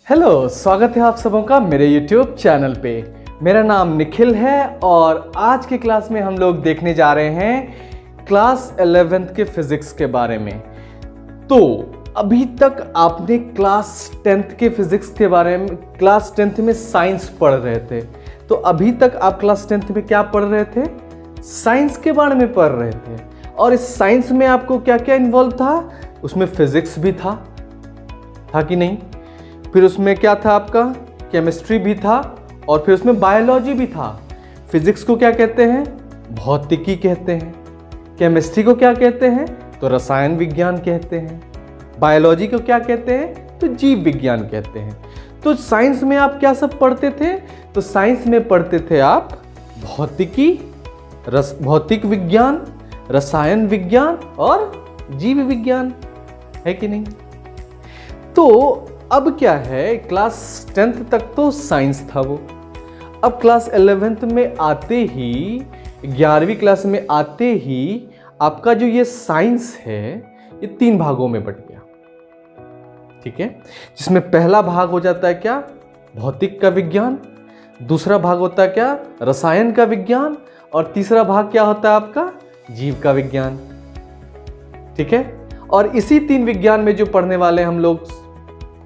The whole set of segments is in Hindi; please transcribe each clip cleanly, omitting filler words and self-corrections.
हेलो, स्वागत है आप सबों का मेरे YouTube चैनल पे। मेरा नाम निखिल है और आज की क्लास में हम लोग देखने जा रहे हैं क्लास 11th के फिजिक्स के बारे में। तो अभी तक आपने क्लास 10th के फिजिक्स के बारे में, क्लास 10th में साइंस पढ़ रहे थे। तो अभी तक आप क्लास 10th में क्या पढ़ रहे थे? साइंस के बारे में पढ़ रहे थे। और इस साइंस में आपको क्या क्या इन्वॉल्व था? उसमें फिजिक्स भी था कि नहीं? फिर उसमें क्या था आपका? केमिस्ट्री भी था और फिर उसमें बायोलॉजी भी था। फिजिक्स को क्या कहते हैं? भौतिकी कहते हैं। केमिस्ट्री को क्या कहते हैं? तो रसायन विज्ञान कहते हैं। बायोलॉजी को क्या कहते हैं? तो जीव विज्ञान कहते हैं। तो साइंस में आप क्या सब पढ़ते थे? तो साइंस में पढ़ते थे आप भौतिकी, भौतिक विज्ञान, रसायन विज्ञान और जीव विज्ञान, है कि नहीं? तो अब क्या है, क्लास 10th तक तो साइंस था वो। अब क्लास 11th में आते ही, 11वीं क्लास में आते ही आपका जो ये साइंस है ये 3 भागों में बट गया। ठीक है, जिसमें पहला भाग हो जाता है क्या? भौतिक का विज्ञान। दूसरा भाग होता है क्या? रसायन का विज्ञान। और तीसरा भाग क्या होता है आपका? जीव का विज्ञान। ठीक है, और इसी 3 विज्ञान में जो पढ़ने वाले हम लोग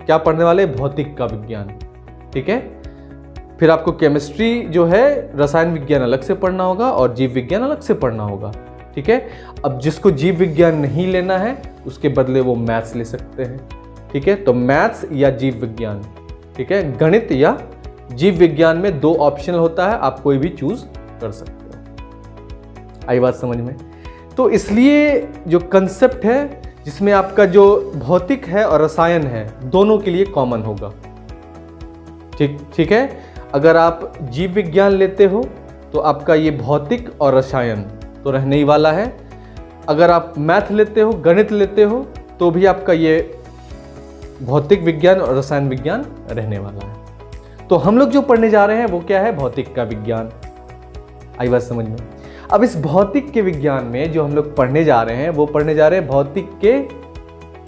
क्या पढ़ने वाले? भौतिक का विज्ञान। ठीक है, फिर आपको केमिस्ट्री जो है, रसायन विज्ञान अलग से पढ़ना होगा और जीव विज्ञान अलग से पढ़ना होगा। ठीक है, अब जिसको जीव विज्ञान नहीं लेना है उसके बदले वो मैथ्स ले सकते हैं। ठीक है, तो मैथ्स या जीव विज्ञान, ठीक है, गणित या जीव विज्ञान में 2 ऑप्शनल होता है, आप कोई भी चूज कर सकते हो। आई बात समझ में? तो इसलिए जो कंसेप्ट है जिसमें आपका जो भौतिक है और रसायन है दोनों के लिए कॉमन होगा। ठीक है, अगर आप जीव विज्ञान लेते हो तो आपका ये भौतिक और रसायन तो रहने ही वाला है। अगर आप मैथ लेते हो, गणित लेते हो, तो भी आपका ये भौतिक विज्ञान और रसायन विज्ञान रहने वाला है। तो हम लोग जो पढ़ने जा रहे हैं वो क्या है? भौतिक का विज्ञान। आई बात समझ में? अब इस भौतिक के विज्ञान में जो हम लोग पढ़ने जा रहे हैं वो पढ़ने जा रहे हैं भौतिक के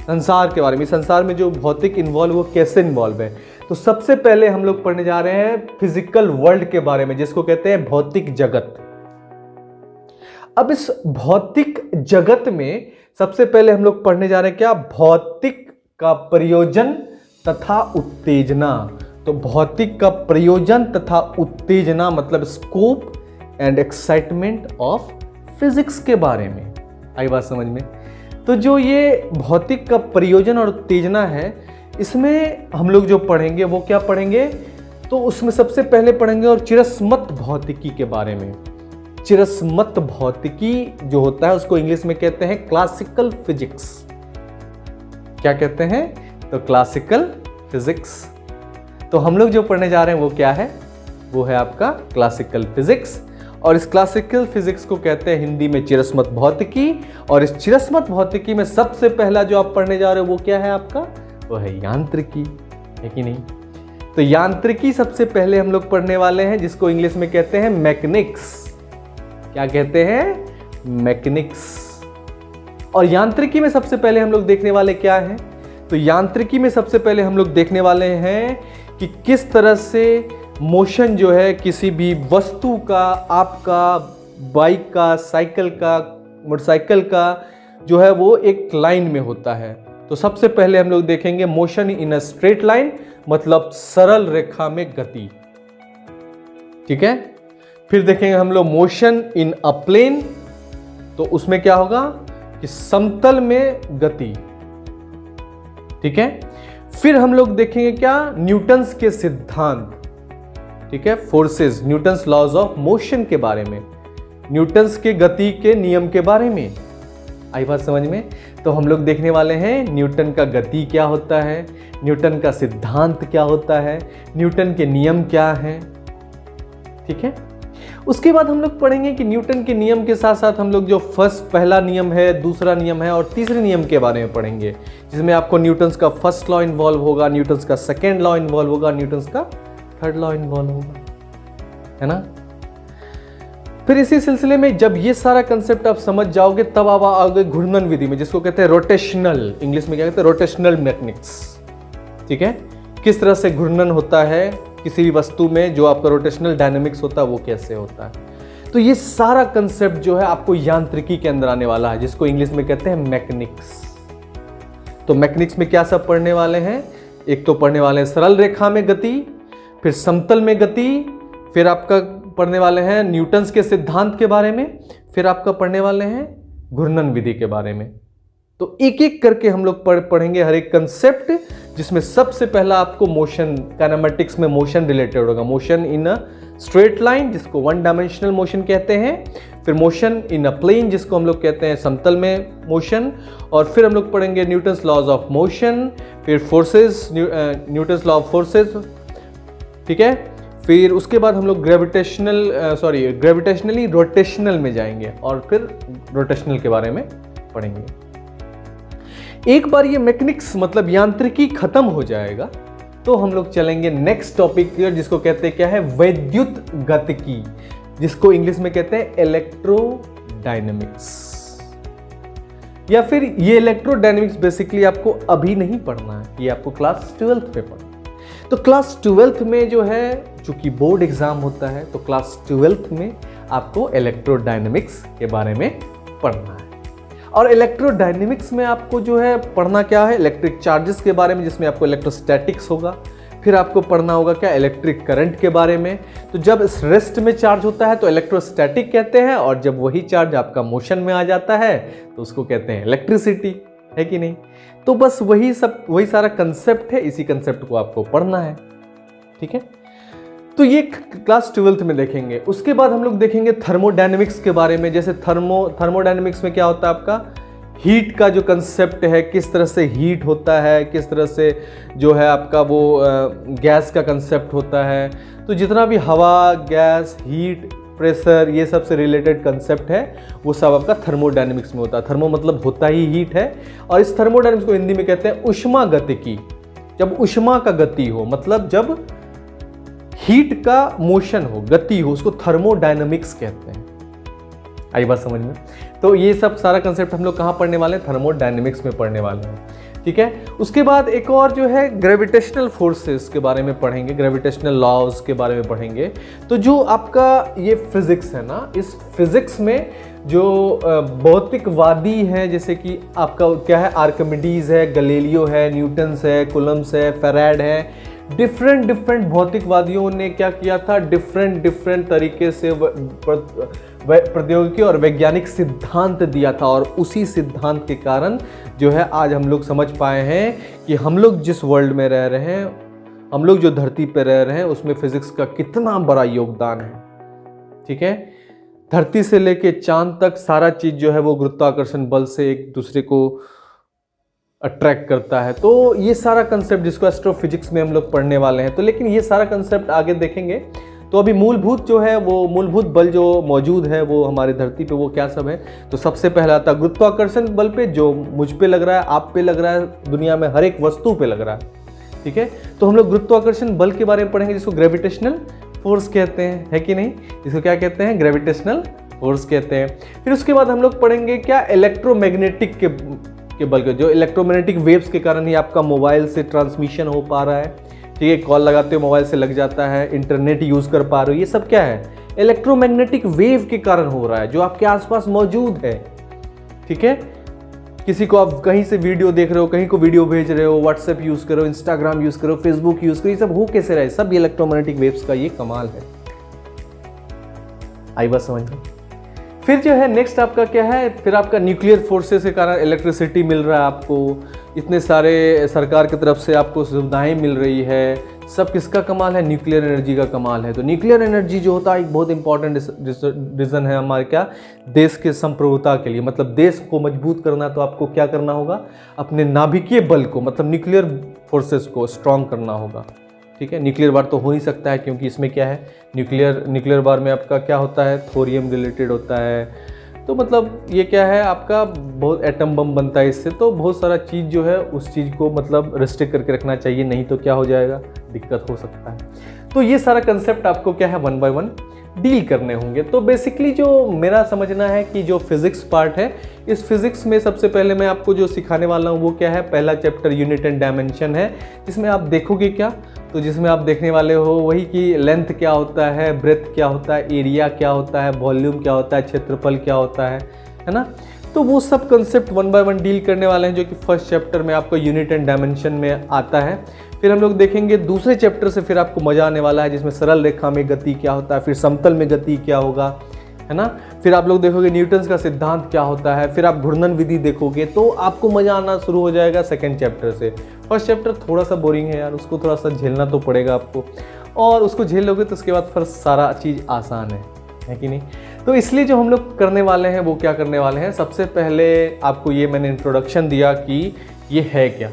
संसार के बारे में। संसार में जो भौतिक इन्वॉल्व, वो कैसे इन्वॉल्व है। तो सबसे पहले हम लोग पढ़ने जा रहे हैं फिजिकल वर्ल्ड के बारे में, जिसको कहते हैं भौतिक जगत। अब इस भौतिक जगत में सबसे पहले हम लोग पढ़ने जा रहे हैं क्या? भौतिक का प्रयोजन तथा उत्तेजना। तो भौतिक का प्रयोजन तथा उत्तेजना मतलब scope and excitement of physics के बारे में। आई बात समझ में? तो जो ये भौतिक का प्रयोजन और उत्तेजना है, इसमें हम लोग जो पढ़ेंगे वो क्या पढ़ेंगे? तो उसमें सबसे पहले पढ़ेंगे और चिरस्मत भौतिकी के बारे में। चिरस्मत भौतिकी जो होता है उसको इंग्लिश में कहते हैं क्लासिकल फिजिक्स। क्या कहते हैं? तो क्लासिकल फिजिक्स। तो हम लोग जो पढ़ने जा रहे हैं वो क्या है? वो है आपका क्लासिकल फिजिक्स। और इस क्लासिकल फिजिक्स को कहते हैं हिंदी में चिरस्मत भौतिकी। और इस चिरस्मत भौतिकी में सबसे पहला जो आप पढ़ने जा रहे हो वो क्या है आपका? वो है यांत्रिकी, है कि नहीं? तो यांत्रिकी सबसे पहले हम लोग पढ़ने वाले हैं, जिसको इंग्लिश में कहते हैं मैकेनिक्स। क्या कहते हैं? मैकेनिक्स। और यांत्रिकी में सबसे पहले हम लोग देखने वाले क्या है? तो यांत्रिकी में सबसे पहले हम लोग देखने वाले हैं कि किस तरह से मोशन जो है किसी भी वस्तु का, आपका बाइक का, साइकिल का, मोटरसाइकिल का जो है वो एक लाइन में होता है। तो सबसे पहले हम लोग देखेंगे motion in a straight line, मतलब सरल रेखा में गति। ठीक है, फिर देखेंगे हम लोग मोशन इन अ प्लेन। तो उसमें क्या होगा कि समतल में गति। ठीक है, फिर हम लोग देखेंगे क्या? न्यूटन्स के सिद्धांत। ठीक है, forces, Newton's laws of motion के बारे में, न्यूटन्स के गति के नियम के बारे में। आई बात समझ में? तो हम लोग देखने वाले हैं न्यूटन का गति क्या होता है, न्यूटन का सिद्धांत क्या होता है, न्यूटन के नियम क्या हैं। ठीक है, उसके बाद हम लोग पढ़ेंगे कि न्यूटन के नियम के साथ साथ हम लोग जो पहला नियम है, दूसरा नियम है और तीसरे नियम के बारे में पढ़ेंगे, जिसमें आपको न्यूटन्स का फर्स्ट लॉ इन्वॉल्व होगा, न्यूटन्स का सेकेंड लॉ इन्वॉल्व होगा, न्यूटन्स का थर्ड लॉ इन्वॉल्व होगा, है ना? फिर इसी सिलसिले में जब ये सारा कंसेप्ट आप समझ जाओगे तब आप आओगे घूर्णन विधि में, जिसको कहते हैं रोटेशनल, इंग्लिश में क्या कहते हैं? Rotational mechanics. ठीक है, किस तरह से घूर्णन होता है किसी भी वस्तु में, जो आपका रोटेशनल डायनेमिक्स होता है वो कैसे होता है। तो ये सारा कंसेप्ट जो है आपको यांत्रिकी के अंदर आने वाला है, जिसको इंग्लिश में कहते हैं मैकेनिक्स। तो मैकेनिक्स में क्या सब पढ़ने वाले हैं? एक तो पढ़ने वाले हैं सरल रेखा में गति, फिर समतल में गति, फिर आपका पढ़ने वाले हैं न्यूटन्स के सिद्धांत के बारे में, फिर आपका पढ़ने वाले हैं घूर्णन विधि के बारे में। तो एक एक करके हम लोग पढ़ेंगे हर एक कंसेप्ट, जिसमें सबसे पहला आपको मोशन, काइनेमेटिक्स में मोशन रिलेटेड होगा। Motion in a straight line, जिसको वन डायमेंशनल मोशन कहते हैं, फिर मोशन इन अ प्लेन, जिसको हम लोग कहते हैं समतल में मोशन, और फिर हम लोग पढ़ेंगे न्यूटन्स लॉज ऑफ मोशन, फिर forces, Newton's law of forces, ठीक है। फिर उसके बाद हम लोग ग्रेविटेशनली रोटेशनल में जाएंगे और फिर रोटेशनल के बारे में पढ़ेंगे। एक बार ये मैकेनिक्स मतलब यांत्रिकी खत्म हो जाएगा तो हम लोग चलेंगे नेक्स्ट टॉपिक, जिसको कहते हैं क्या है, वैद्युत गतिकी, जिसको इंग्लिश में कहते हैं इलेक्ट्रोडायनेमिक्स। या फिर ये इलेक्ट्रोडायनेमिक्स बेसिकली आपको अभी नहीं पढ़ना है, ये आपको क्लास 12th में पढ़ना है। तो क्लास 12th में जो है, चूंकि बोर्ड एग्जाम होता है, तो क्लास 12th में आपको इलेक्ट्रोडायनेमिक्स के बारे में पढ़ना है। और इलेक्ट्रोडायनेमिक्स में आपको जो है पढ़ना क्या है, इलेक्ट्रिक चार्जेस के बारे में, जिसमें आपको इलेक्ट्रोस्टैटिक्स होगा। फिर आपको पढ़ना होगा क्या, इलेक्ट्रिक करंट के बारे में। तो जब इस रेस्ट में चार्ज होता है तो इलेक्ट्रोस्टैटिक कहते हैं, और जब वही चार्ज आपका मोशन में आ जाता है तो उसको कहते हैं इलेक्ट्रिसिटी, है कि नहीं। तो बस वही सारा कंसेप्ट है, इसी कंसेप्ट को आपको पढ़ना है, ठीक है। तो ये क्लास 12th में देखेंगे। उसके बाद हम लोग देखेंगे थर्मोडायनेमिक्स के बारे में। जैसे थर्मोडायनेमिक्स में क्या होता है, आपका हीट का जो कंसेप्ट है, किस तरह से हीट होता है, किस तरह से जो है आपका वो गैस का कंसेप्ट होता है। तो जितना भी हवा, गैस, हीट, प्रेशर, ये सब से रिलेटेड कंसेप्ट है, वो सब आपका थर्मोडायनेमिक्स में होता है। थर्मो मतलब होता ही हीट है, और इस थर्मोडायनेमिक्स को हिंदी में कहते हैं उष्मा गतिकी। जब उष्मा का गति हो, मतलब जब हीट का मोशन हो, गति हो, उसको थर्मोडायनेमिक्स कहते हैं। आई बात समझ में। तो ये सब सारा कंसेप्ट हम लोग कहाँ पढ़ने वाले हैं, थर्मोडायनेमिक्स में पढ़ने वाले हैं, ठीक है। उसके बाद एक और जो है ग्रेविटेशनल फोर्सेस के बारे में पढ़ेंगे, ग्रेविटेशनल लॉज के बारे में पढ़ेंगे। तो जो आपका ये फिजिक्स है ना, इस फिजिक्स में जो भौतिकवादी हैं, जैसे कि आपका क्या है, आर्किमिडीज है, गैलीलियो है, न्यूटन्स है, कूलम्ब्स है, फैराड है। डिफरेंट भौतिकवादियों ने क्या किया था, डिफरेंट तरीके से प्रौद्योगिकी और वैज्ञानिक सिद्धांत दिया था, और उसी सिद्धांत के कारण जो है आज हम लोग समझ पाए हैं कि हम लोग जिस वर्ल्ड में रह रहे हैं, हम लोग जो धरती पर रह रहे हैं, उसमें फिजिक्स का कितना बड़ा योगदान है, ठीक है। धरती से लेके चांद तक सारा चीज जो है वो गुरुत्वाकर्षण बल से एक दूसरे को अट्रैक्ट करता है। तो ये सारा कंसेप्ट जिसको एस्ट्रोफिजिक्स में हम लोग पढ़ने वाले हैं, तो लेकिन ये सारा कंसेप्ट आगे देखेंगे। तो अभी मूलभूत जो है, वो मूलभूत बल जो मौजूद है वो हमारी धरती पे, वो क्या सब है। तो सबसे पहला आता गुरुत्वाकर्षण बल पे, जो मुझ पे लग रहा है, आप पे लग रहा है, दुनिया में हर एक वस्तु पे लग रहा है, ठीक है। तो हम लोग गुरुत्वाकर्षण बल के बारे में पढ़ेंगे, जिसको ग्रेविटेशनल फोर्स कहते हैं, है कि नहीं। इसको क्या कहते हैं, ग्रेविटेशनल फोर्स कहते हैं। फिर उसके बाद हम लोग पढ़ेंगे क्या, इलेक्ट्रोमैग्नेटिक के बल के, जो इलेक्ट्रोमैग्नेटिक वेव्स के कारण ही आपका मोबाइल से ट्रांसमिशन हो पा रहा है, ठीक है। कॉल लगाते हो मोबाइल से लग जाता है, इंटरनेट यूज कर पा रहे हो, ये सब क्या है, इलेक्ट्रोमैग्नेटिक वेव के कारण हो रहा है, जो आपके आसपास मौजूद है, ठीक है। किसी को आप कहीं से वीडियो देख रहे हो, कहीं को वीडियो भेज रहे हो, व्हाट्सएप यूज करो, इंस्टाग्राम यूज करो, फेसबुक यूज करो, ये सब हो कैसे रहे, सब इलेक्ट्रोमैग्नेटिक वेव्स का ये कमाल है। आई बात समझ में। फिर जो है नेक्स्ट आपका क्या है, फिर आपका न्यूक्लियर फोर्सेस के कारण इलेक्ट्रिसिटी मिल रहा है आपको, इतने सारे सरकार की तरफ से आपको सुविधाएं मिल रही है, सब किसका कमाल है, न्यूक्लियर एनर्जी का कमाल है। तो न्यूक्लियर एनर्जी जो होता है एक बहुत इंपॉर्टेंट रीज़न है हमारे क्या, देश के संप्रभुता के लिए। मतलब देश को मजबूत करना तो आपको क्या करना होगा, अपने नाभिकीय बल को, मतलब न्यूक्लियर फोर्सेस को स्ट्रॉन्ग करना होगा, ठीक है। न्यूक्लियर वार तो हो नहीं सकता है, क्योंकि इसमें क्या है, न्यूक्लियर वार में आपका क्या होता है, थोरियम रिलेटेड होता है। तो मतलब ये क्या है, आपका बहुत एटम बम बनता है इससे, तो बहुत सारा चीज़ जो है उस चीज़ को मतलब रिस्ट्रिक्ट करके रखना चाहिए, नहीं तो क्या हो जाएगा, दिक्कत हो सकता है। तो ये सारा कंसेप्ट आपको क्या है, 1 by 1 डील करने होंगे। तो बेसिकली जो मेरा समझना है कि जो फिज़िक्स पार्ट है, इस फिज़िक्स में सबसे पहले मैं आपको जो सिखाने वाला हूँ वो क्या है, पहला चैप्टर यूनिट एंड डायमेंशन है, जिसमें आप देखोगे क्या, तो जिसमें आप देखने वाले हो वही कि लेंथ क्या होता है, ब्रेथ क्या होता है, एरिया क्या होता है, वॉल्यूम क्या होता है, क्षेत्रफल क्या होता है ना। तो वो सब कंसेप्ट 1 बाय 1 डील करने वाले हैं, जो कि फर्स्ट चैप्टर में आपको यूनिट एंड डायमेंशन में आता है। फिर हम लोग देखेंगे दूसरे चैप्टर से, फिर आपको मज़ा आने वाला है, जिसमें सरल रेखा में गति क्या होता है, फिर समतल में गति क्या होगा, है ना। फिर आप लोग देखोगे न्यूटन का सिद्धांत क्या होता है, फिर आप घूर्णन विधि देखोगे, तो आपको मज़ा आना शुरू हो जाएगा सेकेंड चैप्टर से। फर्स्ट चैप्टर थोड़ा सा बोरिंग है यार, उसको थोड़ा सा झेलना तो पड़ेगा आपको, और उसको झेल लोगे तो उसके बाद फिर सारा चीज़ आसान है कि नहीं। तो इसलिए जो हम लोग करने वाले हैं वो क्या करने वाले हैं, सबसे पहले आपको ये मैंने इंट्रोडक्शन दिया कि ये है क्या,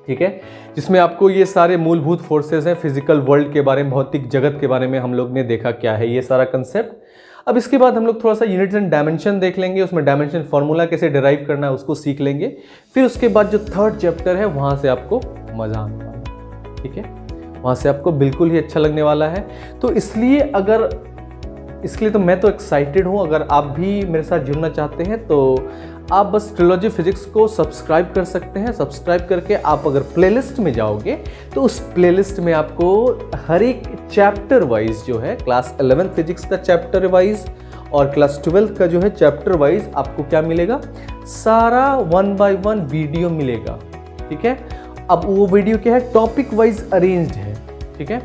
ठीक है, जिसमें आपको ये सारे मूलभूत फोर्सेस हैं, फिजिकल वर्ल्ड के बारे में, भौतिक जगत के बारे में हम लोग ने देखा क्या है ये सारा कंसेप्ट। अब इसके बाद हम लोग थोड़ा सा यूनिट्स एंड डायमेंशन देख लेंगे, उसमें डायमेंशन फार्मूला कैसे डिराइव करना है उसको सीख लेंगे। फिर उसके बाद जो थर्ड चैप्टर है वहाँ से आपको मज़ा आने वाला है, ठीक है, वहाँ से आपको बिल्कुल ही अच्छा लगने वाला है। तो इसके लिए तो मैं तो एक्साइटेड हूँ। अगर आप भी मेरे साथ जुड़ना चाहते हैं तो आप बस ट्रिलॉजी फिजिक्स को सब्सक्राइब कर सकते हैं। सब्सक्राइब करके आप अगर प्लेलिस्ट में जाओगे तो उस प्लेलिस्ट में आपको हर एक चैप्टर वाइज जो है, क्लास 11 फिजिक्स का चैप्टर वाइज और क्लास 12 का जो है चैप्टर वाइज आपको क्या मिलेगा, सारा 1 बाय 1 वीडियो मिलेगा, ठीक है। अब वो वीडियो क्या है, टॉपिक वाइज अरेंज्ड है, ठीक है।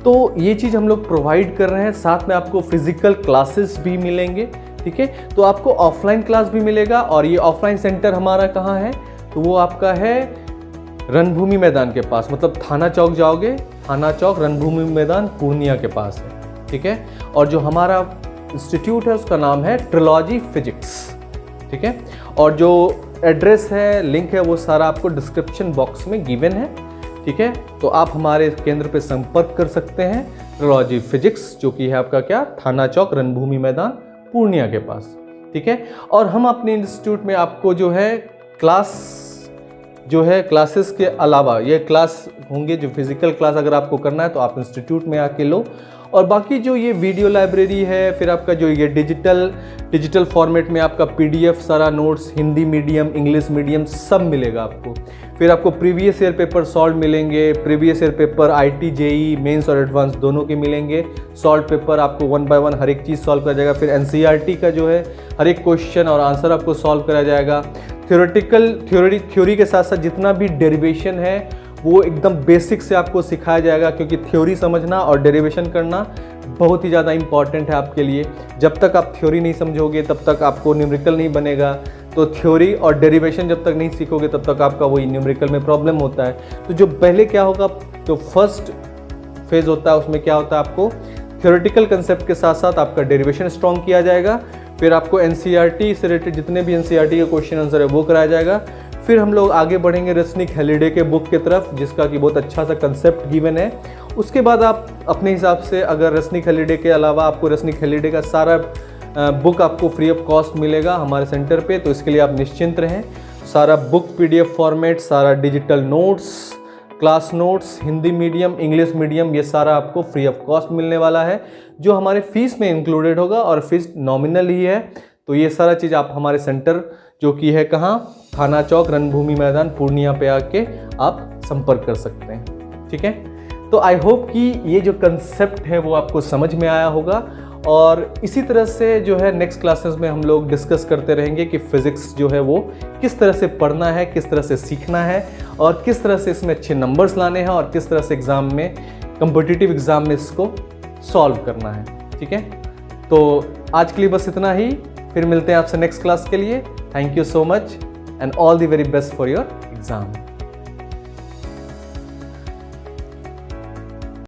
तो ये चीज़ हम लोग प्रोवाइड कर रहे हैं, साथ में आपको फिजिकल क्लासेस भी मिलेंगे, ठीक है। तो आपको ऑफलाइन क्लास भी मिलेगा, और ये ऑफलाइन सेंटर हमारा कहाँ है, तो वो आपका है रणभूमि मैदान के पास, मतलब थाना चौक जाओगे, थाना चौक रणभूमि मैदान पूर्णिया के पास है, ठीक है। और जो हमारा इंस्टीट्यूट है उसका नाम है ट्रिलॉजी फिजिक्स, ठीक है। और जो एड्रेस है, लिंक है, वो सारा आपको डिस्क्रिप्शन बॉक्स में गिवन है, ठीक है। तो आप हमारे केंद्र पे संपर्क कर सकते हैं, ट्रिलॉजी फिजिक्स, जो कि है आपका क्या, थाना चौक रणभूमि मैदान पूर्णिया के पास, ठीक है। और हम अपने इंस्टीट्यूट में आपको जो है क्लासेस के अलावा ये क्लास होंगे, जो फिजिकल क्लास अगर आपको करना है तो आप इंस्टीट्यूट में आके लो, और बाकी जो ये वीडियो लाइब्रेरी है, फिर आपका जो ये डिजिटल फॉर्मेट में आपका PDF सारा notes, Hindi medium, English medium सब मिलेगा आपको। फिर आपको प्रीवियस ईयर पेपर सॉल्व मिलेंगे, previous year paper IT JEE mains और एडवांस दोनों के मिलेंगे। सॉल्व पेपर आपको 1 बाय 1 हर एक चीज़ सॉल्व करा जाएगा। फिर NCERT का जो है हर एक क्वेश्चन और आंसर आपको सॉल्व करा जाएगा। थ्योरी के साथ साथ जितना भी डेरिवेशन है वो एकदम बेसिक से आपको सिखाया जाएगा, क्योंकि थ्योरी समझना और डेरिवेशन करना बहुत ही ज़्यादा इंपॉर्टेंट है आपके लिए। जब तक आप थ्योरी नहीं समझोगे तब तक आपको न्यूमेरिकल नहीं बनेगा, तो थ्योरी और डेरिवेशन जब तक नहीं सीखोगे तब तक आपका वही न्यूमेरिकल में प्रॉब्लम होता है। तो जो पहले क्या होगा, जो फर्स्ट फेज़ होता है उसमें क्या होता है, आपको थ्योरेटिकल कंसेप्ट के साथ साथ आपका डेरिवेशन स्ट्रॉन्ग किया जाएगा। फिर आपको NCERT से रिलेटेड जितने भी NCERT के क्वेश्चन आंसर है वो कराया जाएगा। फिर हम लोग आगे बढ़ेंगे रेस्निक हेलिडे के बुक की तरफ, जिसका कि बहुत अच्छा सा कंसेप्ट गिवन है। उसके बाद आप अपने हिसाब से, अगर रेस्निक हेलिडे के अलावा आपको रेस्निक हेलिडे का सारा बुक आपको फ्री ऑफ कॉस्ट मिलेगा हमारे सेंटर पे, तो इसके लिए आप निश्चिंत रहें। सारा बुक PDF फॉर्मेट, सारा digital notes, class notes, Hindi medium, English medium, ये सारा आपको फ्री ऑफ कॉस्ट मिलने वाला है, जो हमारे फीस में इंक्लूडेड होगा, और फीस नॉमिनल ही है। तो ये सारा चीज़ आप हमारे सेंटर, जो कि है कहाँ, थाना चौक रणभूमि मैदान पूर्णिया पे आके आप संपर्क कर सकते हैं, ठीक है। तो आई होप कि ये जो कंसेप्ट है वो आपको समझ में आया होगा, और इसी तरह से जो है नेक्स्ट क्लासेस में हम लोग डिस्कस करते रहेंगे कि फिज़िक्स जो है वो किस तरह से पढ़ना है, किस तरह से सीखना है, और किस तरह से इसमें अच्छे नंबर्स लाने हैं, और किस तरह से एग्ज़ाम में, कॉम्पिटिटिव एग्ज़ाम में इसको सॉल्व करना है, ठीक है। तो आज के लिए बस इतना ही, फिर मिलते हैं आपसे नेक्स्ट क्लास के लिए। Thank you so much and all the very best for your exam.